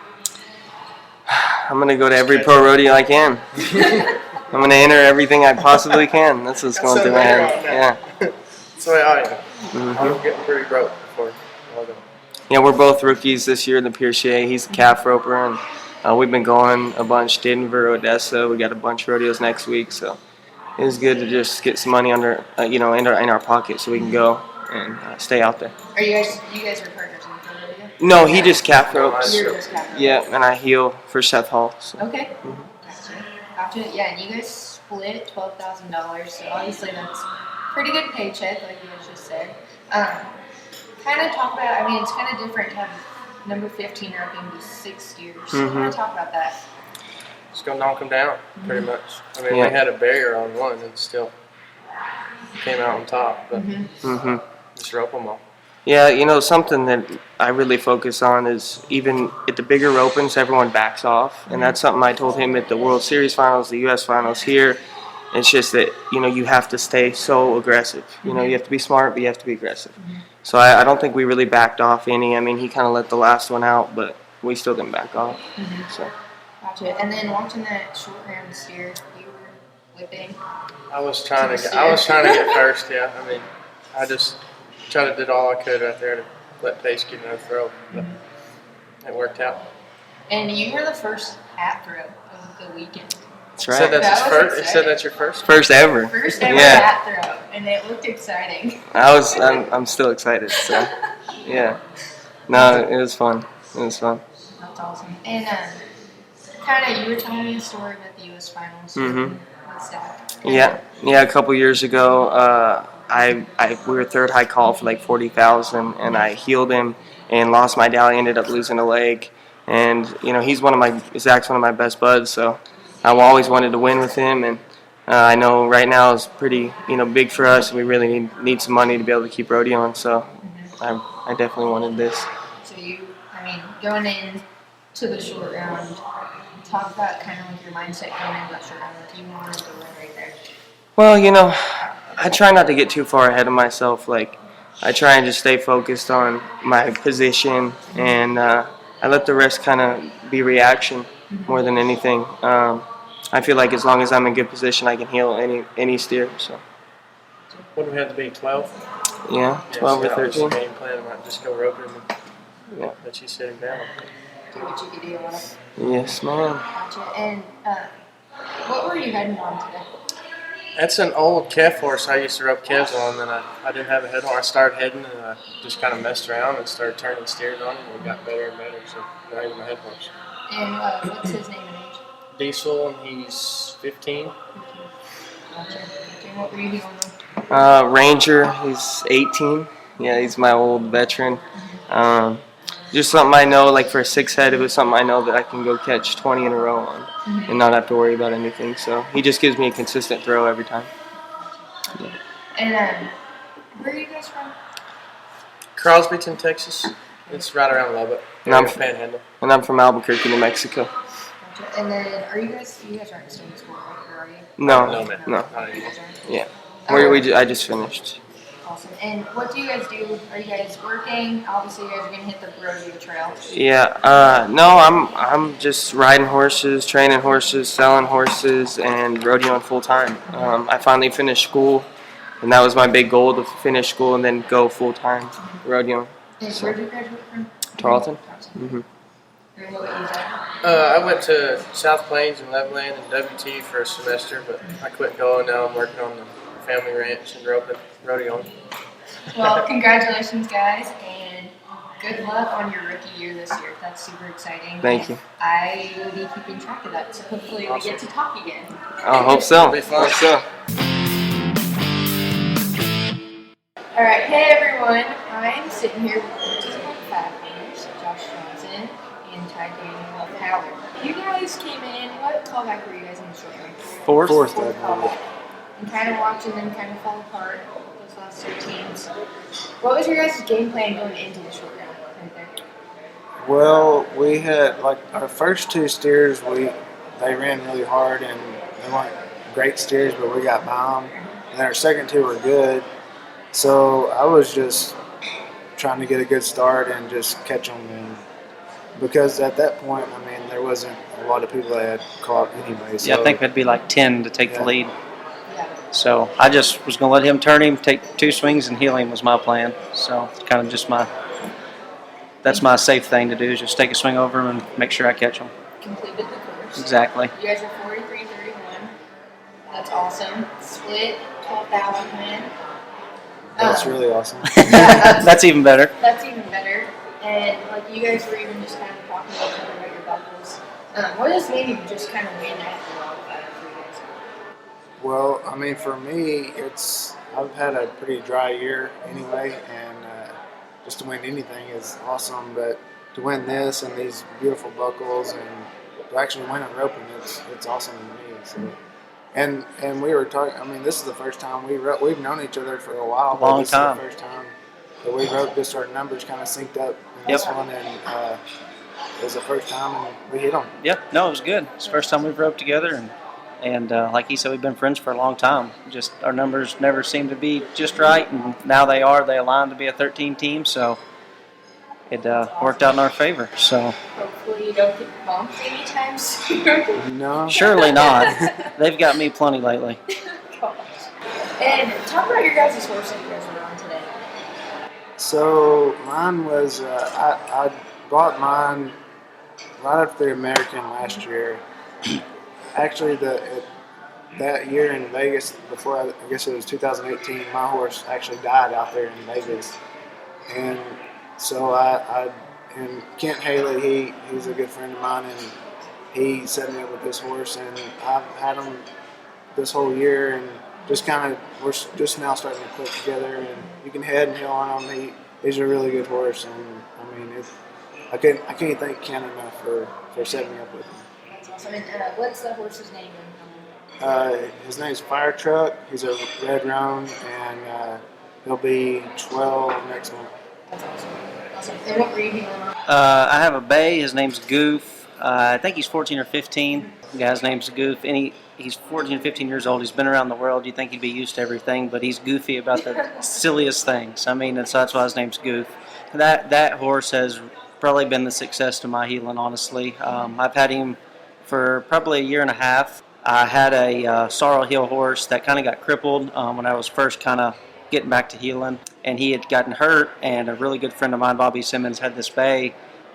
I'm going to go to every pro rodeo I can. I'm going to enter everything I possibly can. That's what's going through my head. Yeah. That's the way I am. I'm getting pretty broke before all that. Yeah, we're both rookies this year in the Piercier. He's a calf roper, and we've been going a bunch. Denver, Odessa. We got a bunch of rodeos next week, so it was good to just get some money under, in our pocket so we can go and stay out there. Are you guys are partners in the pro rodeo? No, he just calf ropes. You're just calf ropes. Yeah, and I heel for Seth Hall. So. Okay. Gotcha. Yeah, and you guys split $12,000, so obviously that's a pretty good paycheck, like you guys just said. Kind of talk about, it's kind of different to have number 15 roping these 6 steers. So kind of talk about that. Just go knock them down, pretty much. We had a barrier on one and still came out on top, but just rope them all. Yeah, something that I really focus on is even at the bigger ropings, everyone backs off. And that's something I told him at the World Series finals, the U.S. finals here. It's just that, you have to stay so aggressive. You have to be smart, but you have to be aggressive. So I don't think we really backed off any. He kind of let the last one out, but we still didn't back off. So. Gotcha. And then watching that short round steer, you were whipping. I was trying to get first, yeah. I just tried to do all I could right there to let Pace get another throw, but it worked out. And you were the first hat throw of the weekend. That's right. You said that's your first? First ever. First ever hat throw, and it looked exciting. I'm still excited. So, yeah. No, it was fun. That's awesome. And kind of, you were telling me a story about the U.S. finals. What's that? Yeah. A couple years ago, we were third high call for like 40,000, and I healed him and lost my dally. Ended up losing a leg, and Zach's one of my best buds, so I always wanted to win with him, and I know right now is pretty big for us. We really need some money to be able to keep rodeoing, so I definitely wanted this. So going in to the short round, talk about kind of your mindset going into that short round. If you wanted to win right there. Well, I try not to get too far ahead of myself. Like, I try and just stay focused on my position, and I let the rest kind of be reaction more than anything. I feel like as long as I'm in good position, I can heal any steer. So. What do we have to be, 12? Yeah, 12 or 13. Game plan, I might just go rope him and let you sit him down. Do what you can do. Yes, ma'am. Gotcha. And what were you heading on today? That's an old calf horse I used to rope calves on, and I didn't have a head horse. I started heading, and I just kind of messed around and started turning steers on him, and we got better and better, so now he's my head horse. And what's his name and age? Diesel, and he's 15. Gotcha. And what were you doing? Ranger, he's 18. Yeah, he's my old veteran. Just something I know, like for a 6 head, it was something I know that I can go catch 20 in a row on and not have to worry about anything. So he just gives me a consistent throw every time. Yeah. And where are you guys from? Crosbyton, Texas. It's right around Lubbock. Panhandle. And I'm from Albuquerque, New Mexico. Gotcha. And then you guys aren't still in school, right? Or are you? No. No. Yeah. I just finished. Awesome. And what do you guys do? Are you guys working? Obviously, you guys are going to hit the rodeo trail. Yeah. No, I'm just riding horses, training horses, selling horses, and rodeoing full time. I finally finished school, and that was my big goal, to finish school and then go full time rodeoing. And where did you graduate from? Tarleton. And what about you, Zach? I went to South Plains and Leveland and WT for a semester, but I quit going. Now I'm working on the family ranch and rodeoing. Well, congratulations, guys, and good luck on your rookie year this year. That's super exciting. Thank you. I will be keeping track of that, so hopefully we get to talk again. I hope so. It'll be fun. Hope so. All right, hey everyone. I'm sitting here with two fat players, Josh Johnson and Ty Daniel Howard. You guys came in. What callback were you guys in the short run? Fourth. Callback. And kind of watching them kind of fall apart those last 2 teams. What was your guys' game plan going into the short round right there? Well, we had our first 2 steers. They ran really hard and they weren't great steers, but we got by them. And then our second 2 were good. So I was just trying to get a good start and just catch them. And because at that point, I mean, there wasn't a lot of people that had caught anyway. So, Yeah, I think it'd be like 10 to take the Yeah. lead. So I just was going to let him turn him, take 2 swings, and heal him was my plan. So it's kind of just that's my safe thing to do, is just take a swing over him and make sure I catch him. Completed the course. Exactly. You guys are 43-31. That's awesome. Split 12,000 win. that's really awesome. That's even better. That's even better. And like you guys were even just kind of talking about each other about your buckles. What does made you just kind of win at the Wildfire for you guys? Well, I mean, for me, I've had a pretty dry year anyway, and just to win anything is awesome. But to win this and these beautiful buckles and to actually win a roping, it's awesome to me. So, and we were talking. I mean, this is the first time we've known each other for a while. But Long this time. is the first time that we wrote. Just our numbers kind of synced up in this one, and it was the first time and we hit them. Yep. No, it was good. It's the first time we've roped together, and like he said, we've been friends for a long time. Just our numbers never seemed to be just right, and now they are. They aligned to be a 13 team, so it worked out in our favor. So Hopefully you don't get bumped anytime soon. No. surely not. They've got me plenty lately. And talk about your guys' horse that you guys were on today. So mine was I bought mine right after the American last year. Actually, that year in Vegas, before I guess it was 2018, my horse actually died out there in Vegas, and so and Kent Haley, he's a good friend of mine, and he set me up with this horse, and I've had him this whole year, and just kind of we're just now starting to click together, and you can head and heel on him. He's a really good horse, and I mean I can't thank Kent enough for setting me up with him. That's awesome. And what's the horse's name? His name's Fire Truck. He's a red roan, and he'll be 12 next month. That's awesome. Awesome. And what breed do you want? I have a bay. His name's Goof. I think he's 14 or 15. The guy's name's Goof. And he's 14 or 15 years old. He's been around the world. You'd think he'd be used to everything, but he's goofy about the silliest things. I mean, so that's why his name's Goof. That horse has probably been the success to my healing, honestly. I've had him for probably a year and a half. I had a sorrel heel horse that kind of got crippled when I was first kind of getting back to healing, and he had gotten hurt, and a really good friend of mine, Bobby Simmons, had this bay,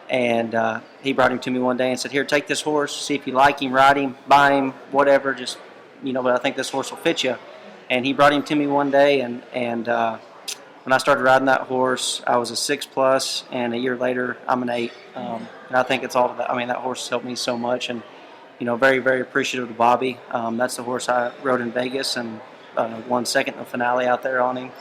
and he brought him to me one day and said, here, take this horse, see if you like him, ride him, buy him, whatever, just, but I think this horse will fit you. And he brought him to me one day, and when I started riding that horse, I was a 6+, and a year later, I'm an 8. And I think it's all that. I mean, that horse has helped me so much, and very, very appreciative of Bobby. That's the horse I rode in Vegas and won second in the finale out there on him.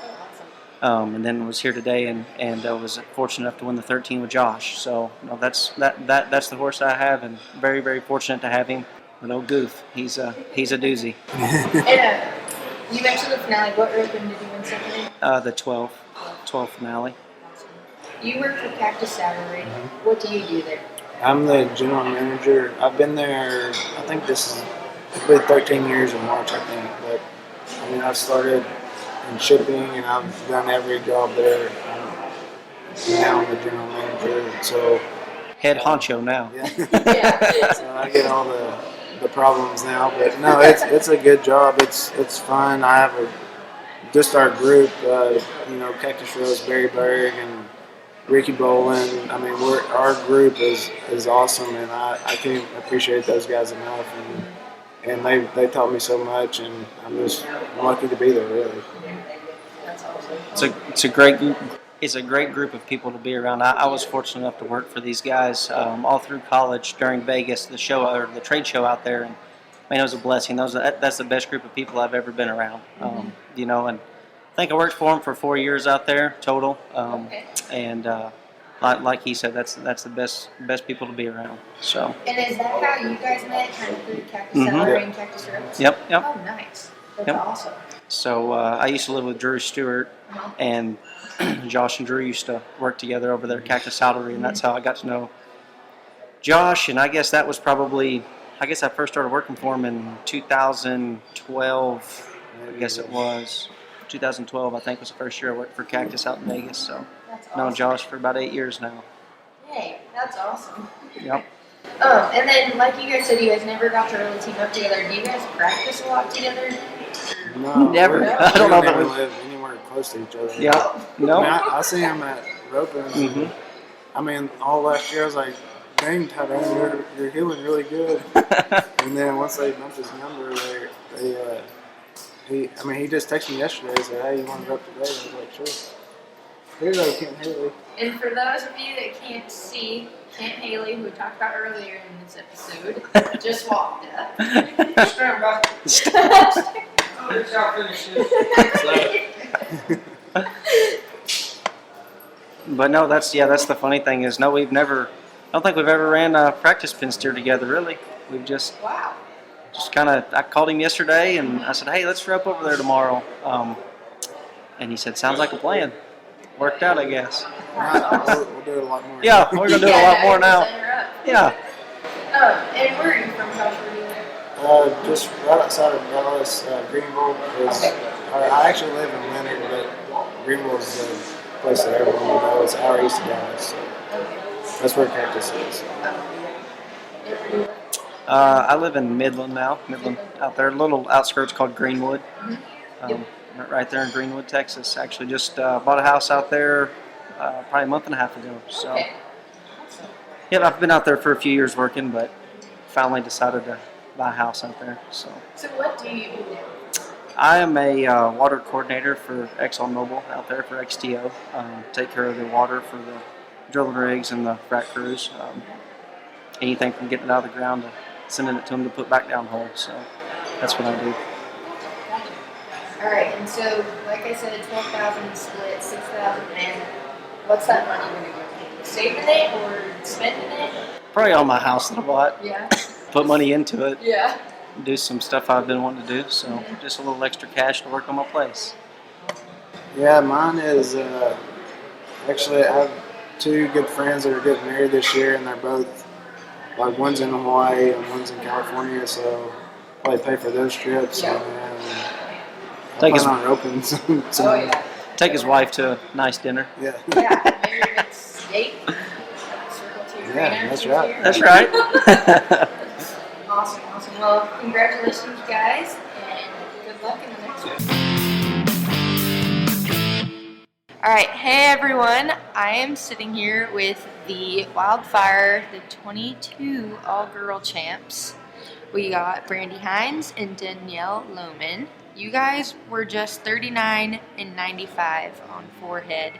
And then was here today and was fortunate enough to win the 13 with Josh. So that's the horse I have, and very, very fortunate to have him. But Goof, he's a doozy. And you mentioned the finale. What roping did you win second in? The 12 finale. You work for Cactus Saddlery. What do you do there? I'm the general manager. I've been there, I think it's been 13 years in March, I think. But, I mean, I've started in shipping, and I've done every job there. Now I'm the general manager, so... Head honcho now. Yeah. So I get all the problems now. But, no, it's a good job. It's fun. I have just our group, Cactus Rose, Barry Berg, and Ricky Boland. I mean, our group is awesome, and I can't appreciate those guys enough. And they taught me so much, and I'm lucky to be there, really. That's awesome. It's a great group. It's a great group of people to be around. I was fortunate enough to work for these guys all through college during Vegas, the trade show out there, and it was a blessing. That's the best group of people I've ever been around. And I think I worked for them for 4 years out there total. And like he said, that's the best people to be around. So. And is that how you guys met, kind of through Cactus Saddlery and Cactus Rose? Yep. Oh, nice. That's awesome. So I used to live with Drew Stewart, and Josh and Drew used to work together over there at Cactus Saddlery, and that's how I got to know Josh. And I guess that was probably, I first started working for him in 2012. I guess it was. 2012, I think, was the first year I worked for Cactus out in Vegas. So That's known awesome. Josh for about 8 years now. Hey, that's awesome. Yep. And then, like you guys said, you guys never got to really team up together. Do you guys practice a lot together? No, Never. we- I don't know we that never we- live anywhere close to each other. Yeah. I No. mean, I see him at ropings. Mhm. I mean, all last year I was like, dang, Tyrone, you're healing really good. And then once they bumped his number, he just texted me yesterday and said, hey, you want to go up today? And I was like, sure. Here you go, Kent Haley. And for those of you that can't see, Kent Haley, who we talked about earlier in this episode, just walked up. Stand by. But no, that's the funny thing is, no, I don't think we've ever ran a practice pin steer together, really. We've just Wow. kind of, I called him yesterday and I said, hey, let's rope over there tomorrow. And he said, sounds like a plan. Worked out, I guess. We'll do it a lot more. Yeah, we're going to do it a lot more now. Yeah. And where are you from, Josh? Where do you live? Just right outside of Dallas, Greenville. I actually live in Leonard, but Greenville is the place that everyone will know. It's an hour east of Dallas, so that's where Cactus is. I live in Midland now. Midland out there, a little outskirts called Greenwood. Right there in Greenwood, Texas. Actually just bought a house out there probably a month and a half ago. So, yeah, I've been out there for a few years working, but finally decided to buy a house out there. So what do you do? I am a water coordinator for ExxonMobil out there for XTO. Take care of the water for the drilling rigs and the frac crews. Anything from getting it out of the ground to sending it to them to put back down hole. So that's what I do. All right, and so, like I said, 12,000 split, 6,000 in. What's that money going to go to? Saving it or spending it? Probably on my house that I bought. Yeah. Put money into it. Yeah. Do some stuff I've been wanting to do. So just a little extra cash to work on my place. Yeah, mine is actually I have two good friends that are getting married this year, and they're both like one's in Hawaii and one's in California, so probably pay for those trips. Yeah. And Take his, on roping some. Oh, yeah. Take his wife to a nice dinner. Yeah. Yeah, maybe it's steak. Circle to your Yeah, that's right. That's right. Awesome, awesome. Well, congratulations, guys, and good luck in the next one. All right, hey everyone. I am sitting here with the Wildfire, the 22 all-girl champs. We got Brandy Hines and Danielle Lohman. You guys were just 39 and 95 on forehead.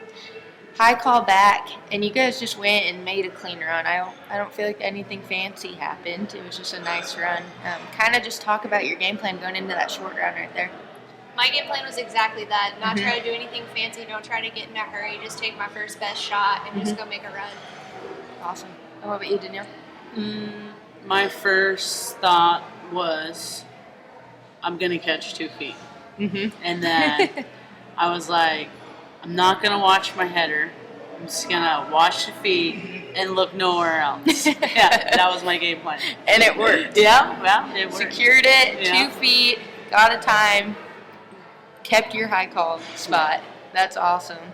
High call back, and you guys just went and made a clean run. I don't feel like anything fancy happened. It was just a nice run. Kind of just talk about your game plan going into that short round right there. My game plan was exactly that. Not try to do anything fancy. Don't try to get in a hurry. Just take my first best shot and just go make a run. Awesome. And what about you, Danielle? My first thought was, I'm going to catch 2 feet. And then I was like, I'm not going to watch my header. I'm just going to watch the feet and look nowhere else. Yeah, that was my game plan. And it worked. Yeah, well, it worked. Secured it, Yeah. 2 feet, got a time, kept your high call spot. That's awesome.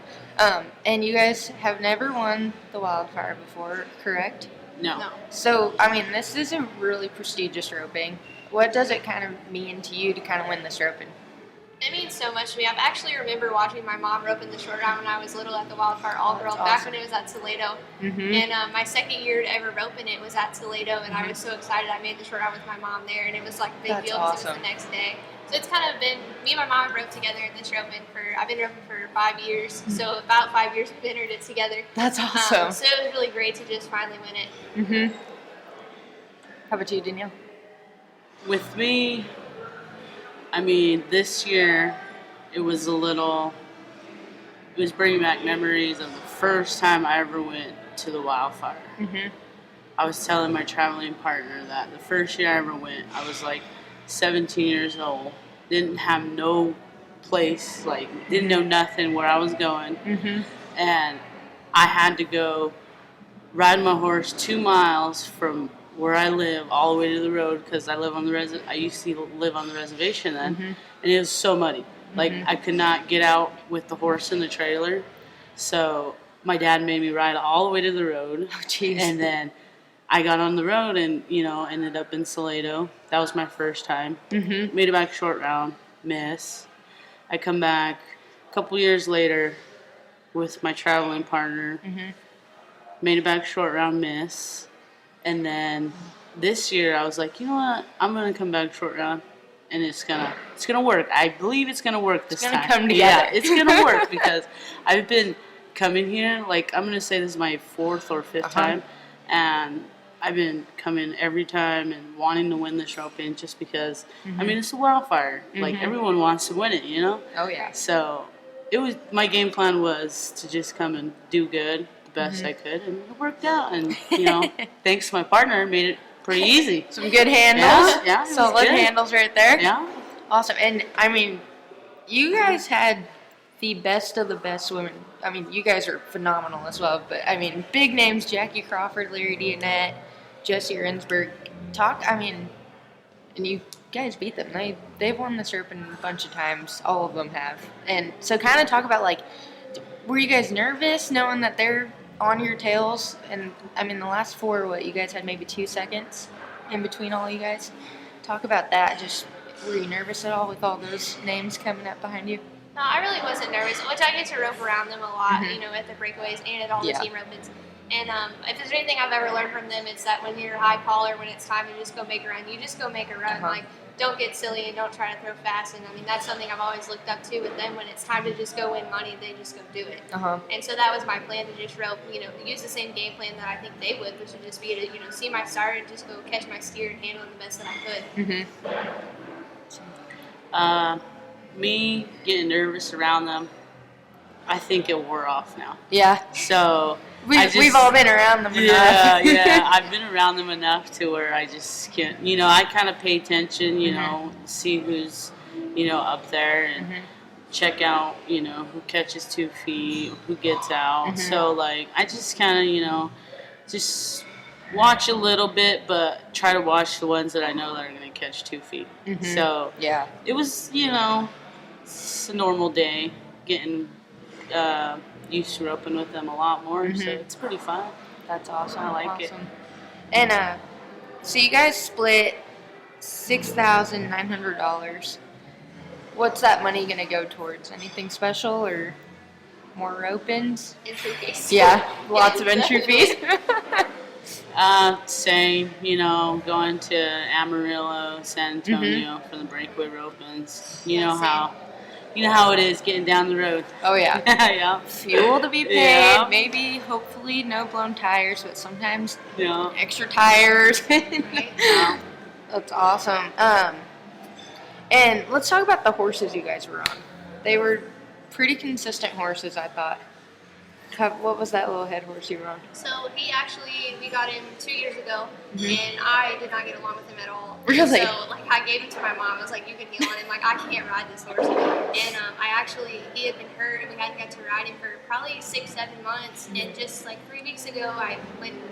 And you guys have never won the Wildfire before, correct? No. So, I mean, this is a really prestigious roping. What does it kind of mean to you to kind of win this roping? It means so much to me. I actually remember watching my mom rope in the short round when I was little at the Wildfire All-Girl, back awesome. when it was at Toledo. Mm-hmm. And my second year to ever roping it was at Toledo, and I was so excited. I made the short round with my mom there, and it was like a big That's deal because it awesome. was the next day. So it's kind of been, me and my mom roped together in this roping I've been roping for 5 years. So about 5 years we've entered it together. That's awesome. So it was really great to just finally win it. Mm-hmm. How about you, Danielle? With me, I mean, this year, it was bringing back memories of the first time I ever went to the Wildfire. Mm-hmm. I was telling my traveling partner that the first year I ever went, I was like 17 years old, didn't have no place, like didn't know nothing where I was going, and I had to go ride my horse 2 miles from where I live all the way to the road because I live on the I used to live on the reservation then, and it was so muddy. Like, I could not get out with the horse in the trailer. So my dad made me ride all the way to the road. Oh, jeez. And then I got on the road and, ended up in Salado. That was my first time. Made it back short round, miss. I come back a couple years later with my traveling partner. Made it back short round, miss. And then this year I was like, you know what? I'm going to come back short round. And it's gonna work. I believe it's gonna work this time. It's gonna come together. Yeah, it's gonna work because I've been coming here. Like, I'm gonna say this is my 4th or 5th time, and I've been coming every time and wanting to win this Open just because. I mean, it's a Wildfire. Like, everyone wants to win it, Oh yeah. So my game plan was to just come and do good, the best I could, and it worked out. And thanks to my partner, made it pretty easy. Some good handles. Yeah, solid handles right there. Yeah. Awesome. And I mean, you guys had the best of the best women. I mean, you guys are phenomenal as well. But I mean, big names: Jackie Crawford, Larry Dionette, Jesse Rinsberg. And you guys beat them. They've won this Open a bunch of times. All of them have. And so, kind of talk about, like, were you guys nervous knowing that they're on your tails? And I mean, the last 4, you guys had maybe 2 seconds in between all you guys. Talk about that. Just, were you nervous at all with all those names coming up behind you? No, I really wasn't nervous, which I get to rope around them a lot, at the breakaways and at all the team ropings. And if there's anything I've ever learned from them, it's that when you're high caller, when it's time to just go make a run, you just go make a run. Like, don't get silly and don't try to throw fast. And I mean, that's something I've always looked up to with them. When it's time to just go win money, they just go do it. And so that was my plan, to just rope, use the same game plan that I think they would, which would just be to, see my start and just go catch my steer and handle it the best that I could. Me getting nervous around them, I think it wore off now. Yeah. So we've all been around them enough. Yeah. I've been around them enough to where I just can't. I kind of pay attention. See who's up there and check out. Who catches 2 feet, who gets out. So like I just kind of just watch a little bit, but try to watch the ones that I know that are going to catch 2 feet. So yeah, it was it's a normal day getting used to roping with them a lot more, so it's pretty fun. That's awesome. I like it. And so you guys split $6,900. What's that money gonna go towards? Anything special or more opens? Entry fees. Yeah, lots of entry fees. Same, going to Amarillo, San Antonio for the breakaway ropings. You know how it is getting down the road. Oh yeah. Yeah. Fuel to be paid. Maybe, hopefully, no blown tires, but sometimes extra tires. That's awesome. And let's talk about the horses you guys were on. They were pretty consistent horses, I thought. What was that little head horse you were on? So we got him 2 years ago, and I did not get along with him at all. Really? So, I gave him to my mom. I was like, you can heel on him. I can't ride this horse. And he had been hurt, and we hadn't got to ride him for probably 6-7 months. And just 3 weeks ago, I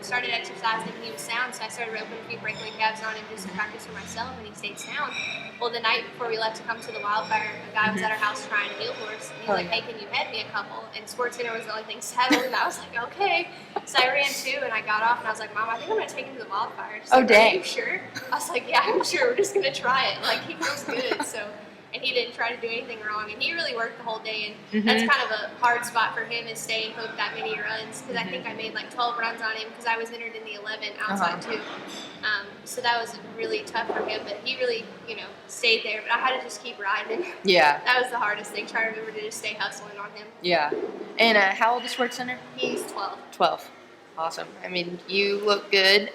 started exercising, and he was sound, so I started roping a few breakaway calves on him just to practice for myself, and he stayed sound. Well, the night before we left to come to the Wildfire, a guy was at our house trying to heel horse, and he's like, hey, can you head me a couple? And Sports Center was the only thing settled, and I was like, okay. So I ran 2, and I got off, and I was like, Mom, I think I'm going to take him to the Wildfire. She's like, dang. Are you sure? I was like, yeah, I'm sure. We're just going to try it. He feels good. So, and he didn't try to do anything wrong, and he really worked the whole day, and that's kind of a hard spot for him, is stay and hook that many runs, because I think I made 12 runs on him, because I was entered in the 11 outside too. So that was really tough for him, but he really, stayed there, but I had to just keep riding. Yeah. That was the hardest thing, trying to remember to just stay hustling on him. Yeah. And how old is Sports Center? He's 12. 12. Awesome. I mean, you look good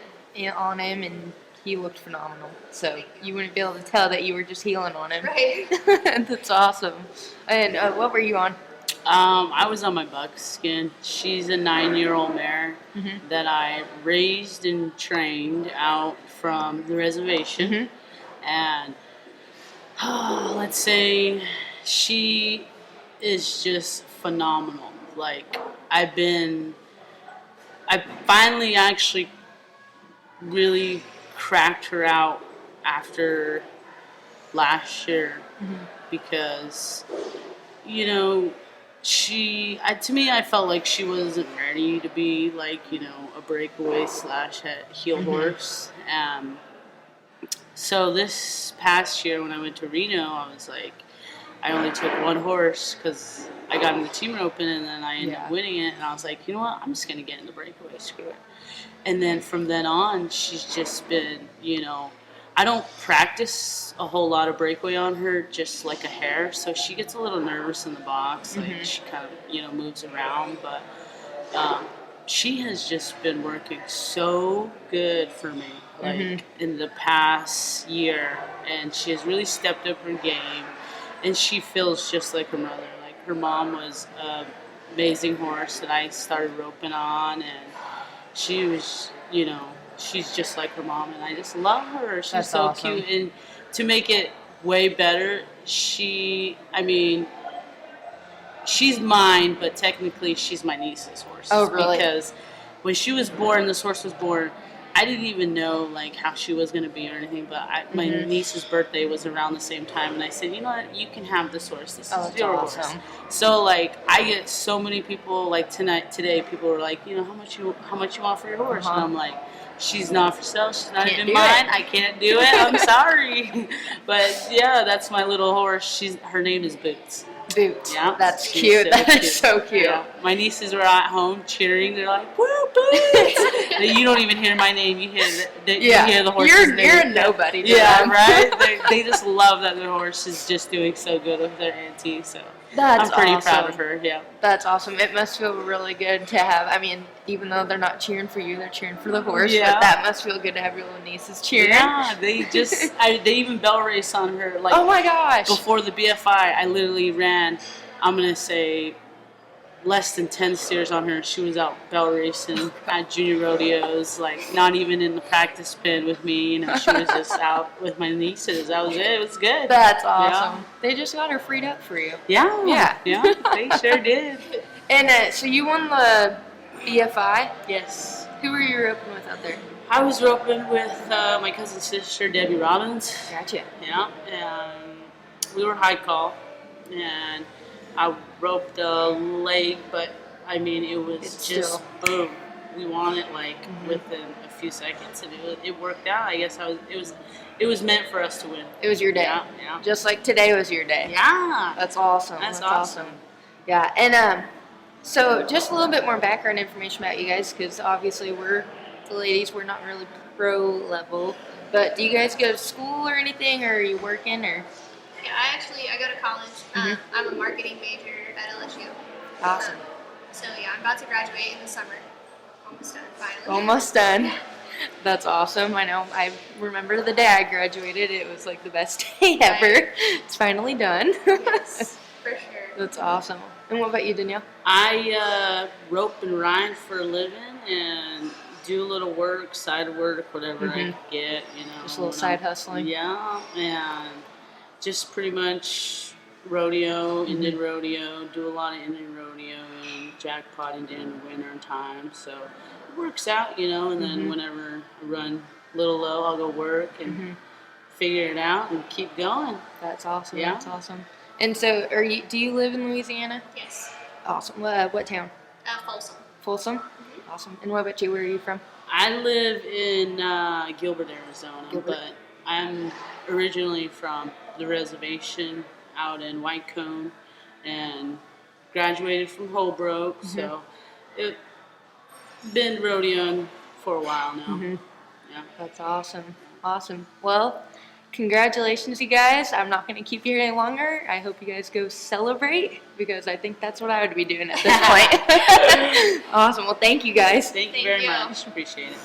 on him, and he looked phenomenal. So you wouldn't be able to tell that you were just healing on him. Right. That's awesome. And what were you on? I was on my buckskin. She's a 9-year-old mare that I raised and trained out from the reservation. And let's say she is just phenomenal. I finally actually really cracked her out after last year. because, you know, to me, I felt like she wasn't ready to be like, you know, a breakaway / heel horse. So this past year when I went to Reno, I was like, I only took one horse because I got in the team roping and then I ended up winning it. And I was like, you know what, I'm just going to get in the breakaway, screw it. And then from then on, she's just been, you know, I don't practice a whole lot of breakaway on her, just like a hair. So she gets a little nervous in the box. Like she kind of, you know, moves around. But she has just been working so good for me, like in the past year. And she has really stepped up her game. And she feels just like her mother. Like her mom was an amazing horse that I started roping on. And she was, you know, she's just like her mom, and I just love her. She's That's so awesome. cute. And to make it way better, she's mine, but technically she's my niece's horse. Oh, really? Because when she was born, this horse was born, I didn't even know like how she was going to be or anything, but my niece's birthday was around the same time, and I said, you know what, you can have this horse. This is your horse. So like I get so many people like today people were like, you know, how much you want for your horse? And I'm like, she's not for sale. She's not even mine. I can't do it. I'm sorry. But yeah, that's my little horse. Her name is Boots. Boots. Yeah, that's cute. That's so cute. Yeah. My nieces were at home cheering. They're like, "Woo, Boots!" You don't even hear my name. You hear you hear the horse's name. You're a nobody. Yeah, right. They just love that their horse is just doing so good with their auntie. So I'm pretty proud of her. Yeah, that's awesome. It must feel really good to have. I mean, even though they're not cheering for you, they're cheering for the horse. Yeah. But that must feel good to have your little nieces cheering. Yeah, they just they even bell race on her. Like, oh my gosh! Before the BFI, I literally ran, I'm gonna say, less than 10 steers on her. She was out bell racing at junior rodeos, like not even in the practice pen with me. You know, she was just out with my nieces. That was it. It was good. That's awesome. Yeah. They just got her freed up for you. Yeah. They sure did. And so you won the BFI? Yes. Who were you roping with out there? I was roping with my cousin's sister, Debbie Robbins. Gotcha. Yeah, and we were high call, and I roped a leg, but I mean, it was just boom. We won it like within a few seconds, and it worked out. I guess it was meant for us to win. It was your day. Yeah. Just like today was your day. Yeah. That's awesome. That's awesome. Yeah, and so just a little bit more background information about you guys, because obviously we're the ladies. We're not really pro level, but do you guys go to school or anything, or are you working, or? Yeah, I go to college. I'm a marketing major at LSU. Awesome. So yeah, I'm about to graduate in the summer. Almost done, finally. Almost done. That's awesome. I know. I remember the day I graduated. It was like the best day ever. Right. It's finally done. Yes, for sure. That's awesome. And what about you, Danielle? I rope and ride for a living and do a little work, side work, whatever I can get. You know, just a little side hustling. Yeah, and just pretty much rodeo, Indian rodeo, do a lot of Indian rodeo and jackpotting during the winter time. So it works out, you know, and then whenever I run a little low, I'll go work and figure it out and keep going. That's awesome. Yeah. That's awesome. And so do you live in Louisiana? Yes. Awesome. What town? Folsom. Folsom? Awesome. And what about you? Where are you from? I live in Gilbert, Arizona, but I'm originally from the reservation out in Whitecomb and graduated from Holbrook, so it's been rodeoing for a while now. Yeah. That's awesome. Awesome. Well, congratulations, you guys. I'm not going to keep you any longer. I hope you guys go celebrate, because I think that's what I would be doing at this point. Awesome. Well, thank you guys. Thank you very much. Appreciate it.